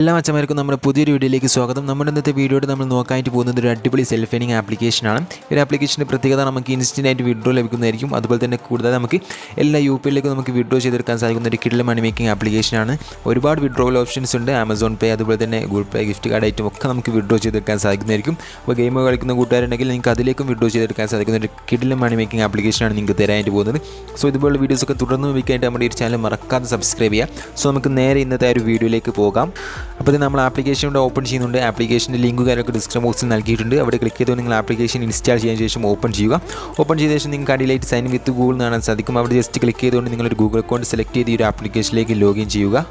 എല്ലാ അച്ഛന്മാർക്കും നമ്മുടെ പുതിയൊരു വീഡിയോയിലേക്ക് സ്വാഗതം. നമ്മുടെ ഇന്നത്തെ വീഡിയോയിൽ നമ്മൾ നോക്കാനായിട്ട് പോകുന്നത് ഒരു അടിപൊളി സെൽഫ് ഏണിംഗ് ആപ്ലിക്കേഷനാണ്. ഈ ഒരു ആപ്ലിക്കേഷൻ്റെ പ്രത്യേകത നമുക്ക് ഇൻസ്റ്റൻ്റായിട്ട് വിഡ്രോ ലഭിക്കുന്നതായിരിക്കും. അതുപോലെ തന്നെ കൂടുതൽ നമുക്ക് എല്ലാ UPIയിലേക്കും നമുക്ക് വിഡ്രോ ചെയ്തെടുക്കാൻ സാധിക്കുന്ന ഒരു കിടിലൻ മണി മേക്കിംഗ് ആപ്ലിക്കേഷനാണ്. ഒരുപാട് വിഡ്രോവൽ ഓപ്ഷൻസ് ഉണ്ട്. ആമസോൺ പേ, അതുപോലെ തന്നെ ഗൂഗിൾ പേ, ഗിഫ്റ്റ് കാർഡ് ഐറ്റം ഒക്കെ നമുക്ക് വിഡ്രോ ചെയ്തെടുക്കാൻ സാധിക്കുന്നതായിരിക്കും. അപ്പോൾ ഗെയിം കളിക്കുന്ന കൂട്ടുകാരുണ്ടെങ്കിൽ നിങ്ങൾക്ക് അതിലേക്കും വിഡ്രോ ചെയ്തെടുക്കാൻ സാധിക്കുന്ന ഒരു കിടിലൻ മണി മേക്കിംഗ് ആപ്ലിക്കേഷനാണ് നിങ്ങൾക്ക് തരാനായിട്ട് പോകുന്നത്. സോ ഇതുപോലുള്ള വീഡിയോസൊക്കെ തുടർന്ന് വയ്ക്കാനായിട്ട് നമ്മുടെ ഈ ചാനൽ മറക്കാതെ സബ്സ്ക്രൈബ് ചെയ്യുക. സോ നമുക്ക് നേരെ ഇന്നത്തെ ഒരു വീഡിയോയിലേക്ക് പോകാം. അപ്പോൾ നമ്മൾ ആപ്ലിക്കേഷൻ ഇവിടെ ഓപ്പൺ ചെയ്യുന്നുണ്ട്. ആപ്ലിക്കേഷൻ്റെ ലിങ്ക് കാര്യമൊക്കെ ഡിസ്ക്രിപ്ഷൻ ബോക്സിൽ നൽകിയിട്ടുണ്ട്. അവിടെ ക്ലിക്ക് ചെയ്തുകൊണ്ട് നിങ്ങൾ ആപ്ലിക്കേഷൻ ഇൻസ്റ്റാൾ ചെയ്തതിന് ശേഷം ഓപ്പൺ ചെയ്യുക. ഓപ്പൺ ചെയ്ത ശേഷം നിങ്ങൾക്ക് അടിയിലായിട്ട് സൈൻ വിത്ത് ഗൂഗിൾ കാണാൻ സാധിക്കും. അവിടെ ജസ്റ്റ് ക്ലിക്ക് ചെയ്തുകൊണ്ട് നിങ്ങളൊരു ഗൂഗിൾ അക്കൗണ്ട് സെലക്ട് ചെയ്ത് ഈ ഒരു ആപ്ലിക്കേഷനിലേക്ക് ലോഗിൻ ചെയ്യുക.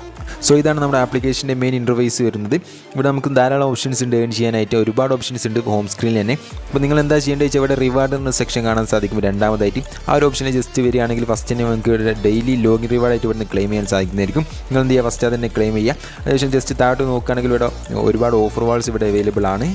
സോ ഇതാണ് നമ്മുടെ ആപ്ലിക്കേഷൻ്റെ മെയിൻ ഇൻ്റർഫേസ് വരുന്നത്. ഇവിടെ നമുക്ക് ധാരാളം ഓപ്ഷൻസ് ഉണ്ട് ഏൺ ചെയ്യാനായിട്ട്. ഒരുപാട് ഓപ്ഷൻസ് ഉണ്ട് ഹോം സ്ക്രീനിൽ തന്നെ. അപ്പോൾ നിങ്ങൾ എന്താ ചെയ്യേണ്ടത് വെച്ചാൽ ഇവിടെ റിവാർഡ് എന്ന സെക്ഷൻ കാണാൻ സാധിക്കും. രണ്ടാമതായിട്ട് ആ ഒരു ഓപ്ഷനെ ജസ്റ്റ് വരികയാണെങ്കിൽ ഫസ്റ്റ് തന്നെ നമുക്ക് ഇവിടെ ഡെയിലി ലോഗിൻ റിവാർഡായിട്ട് ഇവിടുന്ന് ക്ലെയിം ചെയ്യാൻ സാധിക്കുന്നതായിരിക്കും. നിങ്ങൾ എന്ത് ചെയ്യുക, ഫസ്റ്റ് അത് തന്നെ ക്ലെയിം ചെയ്യുക. അതിനുശേഷം ജസ്റ്റ് താഴോട്ട് നോക്കുകയാണെങ്കിൽ ഇവിടെ ഒരുപാട് ഓഫർ വാൾസ് ഇവിടെ അവൈലബിൾ ആണ്.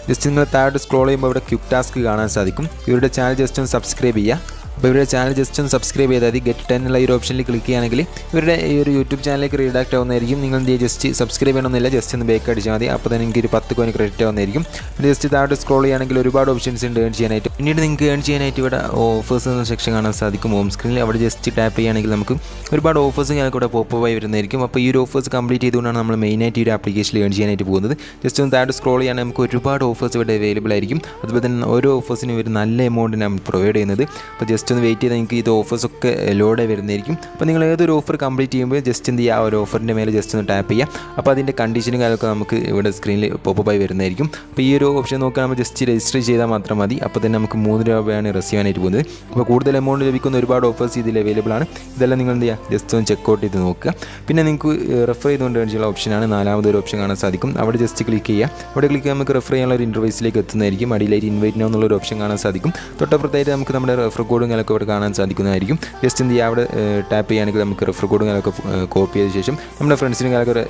ജസ്റ്റ് നിങ്ങൾ താഴോട്ട് സ്ക്രോൾ ചെയ്യുമ്പോൾ ഇവിടെ ക്വിക്ക് ടാസ്ക് കാണാൻ സാധിക്കും. ഇവരുടെ ചാനൽ ജസ്റ്റ് ഒന്ന് സബ്സ്ക്രൈബ് ചെയ്യുക. അപ്പോൾ ഇവരുടെ ചാനൽ ജസ്റ്റ് ഒന്ന് സബ്സ്ക്രൈബ് ചെയ്താൽ മതി. ഗെറ്റ് 10 എന്നുള്ള ഈ ഒരു ഓപ്ഷനിൽ ക്ലിക്ക് ചെയ്യുകയാണെങ്കിൽ ഇവരുടെ ഈ ഒരു യൂട്യൂബ് ചാനലിലേക്ക് റീഡാക്ട് ആവുന്നതായിരിക്കും. നിങ്ങൾ എന്ത് ചെയ്യുക, ജസ്റ്റ് സബ്സ്ക്രൈബ് ചെയ്യണമെന്നില്ല, ജസ്റ്റ് ഒന്ന് ബേക്ക് അടിച്ചാൽ മതി. അപ്പോൾ തന്നെ നിങ്ങൾക്ക് ഒരു 10 കോയിൻ ക്രെഡിറ്റ് ആവുന്നതായിരിക്കും. പിന്നെ ജസ്റ്റ് താഴോട്ട് സ്ക്രോൾ ചെയ്യുകയാണെങ്കിൽ ഒരുപാട് ഓപ്ഷൻസ് ഉണ്ട് ഏൺ ചെയ്യാനായിട്ട്. പിന്നീട് നിങ്ങൾക്ക് ഏൺ ചെയ്യാനായിട്ട് ഇവിടെ ഓഫേഴ്സ് എന്ന സെക്ഷൻ കാണാൻ സാധിക്കും ഹോം സ്ക്രീനിൽ. അവിടെ ജസ്റ്റ് ടാപ്പ് ചെയ്യുകയാണെങ്കിൽ നമുക്ക് ഒരുപാട് ഓഫേഴ്സ് ഞങ്ങൾക്ക് ഇവിടെ പോപ്പ് ആയി വരുന്നതായിരിക്കും. അപ്പോൾ ഈ ഒരു ഓഫേഴ്സ് കംപ്ലീറ്റ് ചെയ്തുകൊണ്ടാണ് നമ്മൾ മെയിനായിട്ട് ഈ ഒരു ആപ്ലിക്കേഷനിൽ ഏൺ ചെയ്യാനായിട്ട് പോകുന്നത്. ജസ്റ്റ് ഒന്ന് താഴോട്ട് സ്ക്രോൾ ചെയ്യുകയാണെങ്കിൽ നമുക്ക് ഒരുപാട് ഓഫേഴ്സ് ഇവിടെ അവൈലബിൾ ആയിരിക്കും. അതുപോലെ തന്നെ ഓരോ ഓഫേഴ്സിനും ഒരു നല്ല എമൗണ്ട് നമ്മൾ പ്രൊവൈഡ് ചെയ്യുന്നത്. അപ്പോൾ ജസ്റ്റ് ഒന്ന് വെയിറ്റ് ചെയ്താൽ നിങ്ങൾക്ക് ഇത് ഓഫേഴ്സൊക്കെ ലോഡായി വരുന്നതായിരിക്കും. അപ്പോൾ നിങ്ങൾ ഏതൊരു ഓഫർ കംപ്ലീറ്റ് ചെയ്യുമ്പോൾ ജസ്റ്റ് എന്ത് ചെയ്യുക, ആ ഒരു ഓഫറിൻ്റെ മേലെ ജസ്റ്റ് ഒന്ന് ടാപ്പ് ചെയ്യുക. അപ്പോൾ അതിൻ്റെ കണ്ടീഷനും കാര്യമൊക്കെ നമുക്ക് ഇവിടെ സ്ക്രീനിൽ പോപ്പായി വരുന്നതായിരിക്കും. അപ്പോൾ ഈ ഒരു ഓപ്ഷൻ നോക്കുക, നമ്മൾ ജസ്റ്റ് രജിസ്റ്റർ ചെയ്താൽ മാത്രം മതി. അപ്പോൾ തന്നെ നമുക്ക് 3 രൂപയാണ് റിസീവ് ചെയ്യാനായിട്ട് പോകുന്നത്. അപ്പോൾ കൂടുതൽ എമൗണ്ട് ലഭിക്കുന്ന ഒരുപാട് ഓഫേഴ്സ് ഇതിൽ അവൈലബിൾ ആണ്. ഇതെല്ലാം നിങ്ങൾ എന്ത് ചെയ്യുക, ജസ്റ്റ് ഒന്ന് ചെക്ക് ഔട്ട് ചെയ്ത് നോക്കുക. പിന്നെ നിങ്ങൾക്ക് റെഫർ ചെയ്തുകൊണ്ട് വേണ്ടിയുള്ള ഓപ്ഷനാണ് നാലാമതൊരു ഓപ്ഷൻ കാണാൻ സാധിക്കും. അവിടെ ജസ്റ്റ് ക്ലിക്ക് ചെയ്യുക. അവിടെ ക്ലിക്ക് ചെയ്യാൻ നമുക്ക് റെഫർ ചെയ്യാനുള്ള ഒരു ഇൻ്റർഫേസിലേക്ക് എത്തുന്നതായിരിക്കും. അടിയിലായിട്ട് ഇൻവൈറ്റ് നൗ എന്നുള്ളൊരു ഓപ്ഷൻ കാണാൻ സാധിക്കും. തൊട്ടപ്പുറത്തായിട്ട് നമുക്ക് നമ്മുടെ റെഫർ കോഡും കാര്യമൊക്കെ ഇവിടെ കാണാൻ സാധിക്കുന്നതായിരിക്കും. ജസ്റ്റ് എന്ത് ചെയ്യുക, അവിടെ ടാപ്പ് ചെയ്യുകയാണെങ്കിൽ നമുക്ക് റെഫർ കോഡും കാര്യമൊക്കെ കോപ്പി ചെയ്ത ശേഷം നമ്മുടെ ഫ്രണ്ട്സിനും കാര്യമൊക്കെ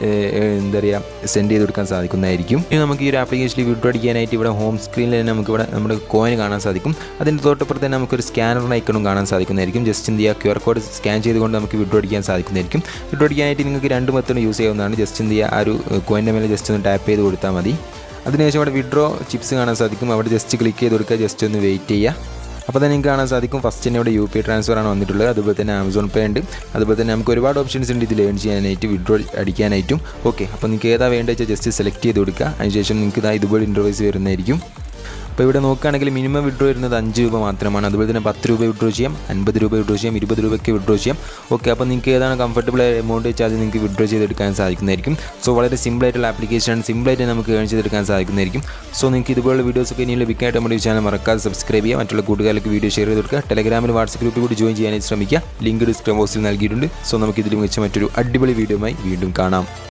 എന്താ പറയുക സെൻഡ് ചെയ്ത് കൊടുക്കാൻ സാധിക്കുന്നതായിരിക്കും. ഇനി നമുക്ക് ഈ ഒരു ആപ്ലിക്കേഷനിൽ വിഡ്രോ അടിക്കാനായിട്ട് ഇവിടെ ഹോം സ്ക്രീനിൽ തന്നെ നമുക്ക് ഇവിടെ നമ്മുടെ കോയിൻ കാണാൻ സാധിക്കും. അതിൻ്റെ തൊട്ടപ്പുറത്ത് തന്നെ നമുക്കൊരു സ്കാനറിന് ഐക്കണും കാണാൻ സാധിക്കുന്നതായിരിക്കും. ജസ്റ്റ് എന്ത് ചെയ്യുക, QR കോഡ് സ്കാൻ ചെയ്തുകൊണ്ട് നമുക്ക് വിഡ്രോ അടിക്കാൻ സാധിക്കുന്നതായിരിക്കും. വിഡ്രോ അടിക്കാനായിട്ട് നിങ്ങൾക്ക് 2 മെത്തേഡ് യൂസ് ചെയ്യാവുന്നതാണ്. ജസ്റ്റ് എന്ത് ചെയ്യുക, ആ ഒരു കോയിൻ്റെ മേലെ ജസ്റ്റ് ഒന്ന് ടാപ്പ് ചെയ്ത് കൊടുത്താൽ മതി. അതിനുശേഷം അവിടെ വിഡ്രോ ചിപ്സ് കാണാൻ സാധിക്കും. അവിടെ ജസ്റ്റ് ക്ലിക്ക് ചെയ്ത് കൊടുക്കുക. ജസ്റ്റ് ഒന്ന് വെയിറ്റ് ചെയ്യുക. അപ്പോൾ തന്നെ നിങ്ങൾക്ക് കാണാൻ സാധിക്കും ഫസ്റ്റ് തന്നെ ഇവിടെ UPI ട്രാൻസ്ഫർ ആണ് വന്നിട്ടുള്ളത്. അതുപോലെ തന്നെ ആമസോൺ പേ ഉണ്ട്. അതുപോലെ തന്നെ നമുക്ക് ഒരുപാട് ഓപ്ഷൻസ് ഉണ്ട് ഇതിൽ ഏൺ ചെയ്യാനായിട്ട്, വിഡ്രോ അടിക്കാനായിട്ടും. ഓക്കെ, അപ്പോൾ നിങ്ങൾക്ക് ഏതാ വേണ്ടത് വെച്ചാൽ ജസ്റ്റ് സെലക്ട് ചെയ്ത് കൊടുക്കുക. അതിനുശേഷം നിങ്ങൾക്ക് ഇതുപോലെ ഇൻ്റർവൈസ് വരുന്നതായിരിക്കും. അപ്പോൾ ഇവിടെ നോക്കുകയാണെങ്കിൽ മിനിമം വിഡ്രോ വരുന്നത് 5 രൂപ മാത്രമാണ്. അതുപോലെ തന്നെ 10 രൂപ വിഡ്രോ ചെയ്യാം, 50 രൂപ വിഡ്രോ ചെയ്യാം, 20 രൂപയ്ക്ക് വിഡ്രോ ചെയ്യാം. ഓക്കെ, അപ്പോൾ നിങ്ങൾക്ക് ഏതാണ് കംഫർട്ടബിൾ എമൗണ്ട് വെച്ചാൽ അത് നിങ്ങൾക്ക് വിഡ്രോ ചെയ്തെടുക്കാൻ സാധിക്കുന്നതായിരിക്കും. സോ വളരെ സിമ്പിളായിട്ടുള്ള ആപ്ലിക്കേഷനാണ്. സിമ്പിളായിട്ട് നമുക്ക് ഏൺ ചെയ്തെടുക്കാൻ സാധിക്കുന്നതായിരിക്കും. സോ നിങ്ങൾക്ക് ഇതുപോലുള്ള വീഡിയോസൊക്കെ ഇനിയും ലഭിക്കാനായിട്ട് നമ്മുടെ ഈ ചാനൽ മറക്കാതെ സബ്സ്ക്രൈബ് ചെയ്യുക. മറ്റുള്ള കൂട്ടുകാർക്ക് വീഡിയോ ഷെയർ ചെയ്ത് കൊടുക്കുക. ടെലഗ്രാമിൽ വാട്സ്ആപ്പ് ഗ്രൂപ്പിൽ കൂടി ജോയിൻ ചെയ്യാനായിട്ട് ശ്രമിക്കുക. ലിങ്ക് ഡിസ്ക്രിപ്ഷൻ ബോക്സിൽ നൽകിയിട്ടുണ്ട്. സോ നമുക്ക് ഇതിൽ വെച്ച് മറ്റൊരു അടിപൊളി വീഡിയോയുമായി വീണ്ടും കാണാം.